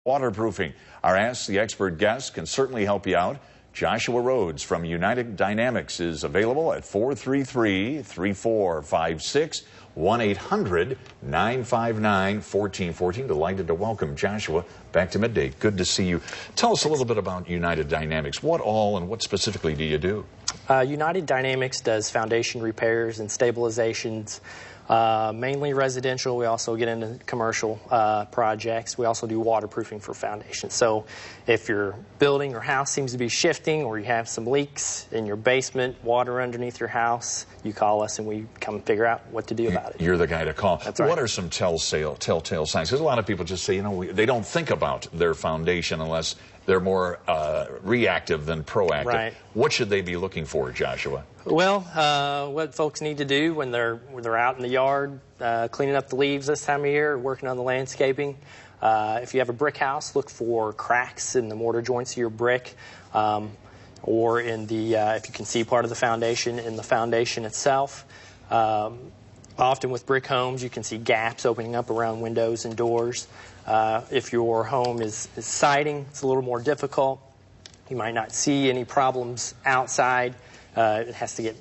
Waterproofing. Our Ask the Expert guest can certainly help you out. Joshua Rhodes from United Dynamics is available at 433-3456, 1-800-959-1414. Delighted to welcome Joshua back to Midday. Good to see you. Tell us a little bit about United Dynamics. What all and what specifically do you do? United Dynamics does foundation repairs and stabilizations, mainly residential. We also get into commercial projects. We also do waterproofing for foundations. So if your building or house seems to be shifting, or you have some leaks in your basement, water underneath your house, you call us and we come figure out what to do about it. You're the guy to call. That's right. What are some telltale signs? Because a lot of people just say, they don't think about their foundation unless they're more reactive than proactive. Right. What should they be looking for, Joshua? Well, what folks need to do when they're out in the yard cleaning up the leaves this time of year, or working on the landscaping. If you have a brick house, look for cracks in the mortar joints of your brick, or in the if you can see part of the foundation in the foundation itself. Often with brick homes, you can see gaps opening up around windows and doors. If your home is siding, it's a little more difficult. You might not see any problems outside. It has to get,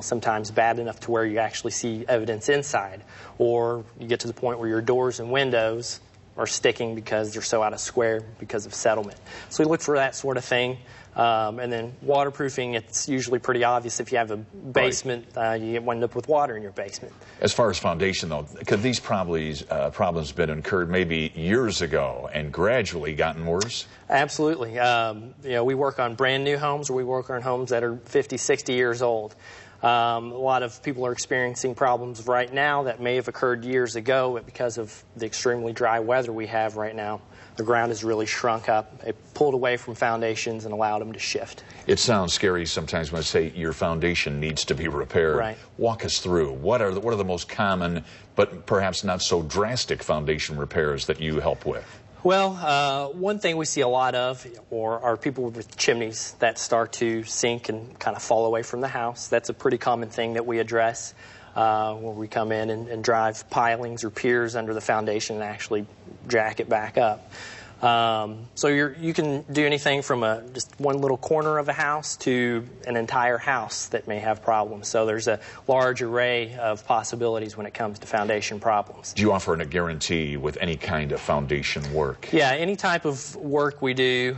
sometimes bad enough to where you actually see evidence inside. Or you get to the point where your doors and windows are sticking because they're so out of square because of settlement. So we look for that sort of thing. And then waterproofing, it's usually pretty obvious. If you have a basement, you end up with water in your basement. As far as foundation, though, could these problems been incurred maybe years ago and gradually gotten worse? Absolutely. We work on brand new homes, or we work on homes that are 50, 60 years old. A lot of people are experiencing problems right now that may have occurred years ago, but because of the extremely dry weather we have right now, the ground has really shrunk up. It pulled away from foundations and allowed them to shift. It sounds scary sometimes when I say your foundation needs to be repaired. Right. Walk us through. What are the most common, but perhaps not so drastic foundation repairs that you help with? Well, one thing we see a lot of are people with chimneys that start to sink and kind of fall away from the house. That's a pretty common thing that we address when we come in and drive pilings or piers under the foundation and actually jack it back up. So you can do anything from just one little corner of a house to an entire house that may have problems. So there's a large array of possibilities when it comes to foundation problems. Do you offer a guarantee with any kind of foundation work? Yeah, any type of work we do.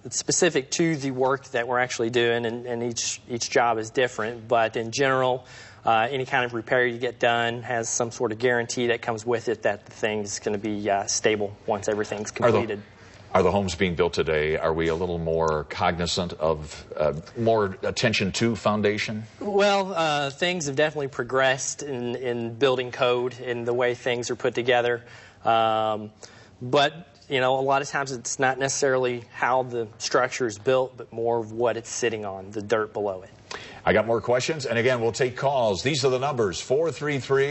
It's specific to the work that we're actually doing, and each job is different. But in general, any kind of repair you get done has some sort of guarantee that comes with it that the thing's going to be stable once everything's completed. Are the homes being built today, are we a little more cognizant of more attention to foundation? Well, things have definitely progressed in building code, in the way things are put together. But, a lot of times it's not necessarily how the structure is built, but more of what it's sitting on, the dirt below it. I got more questions, and again, we'll take calls. These are the numbers, 433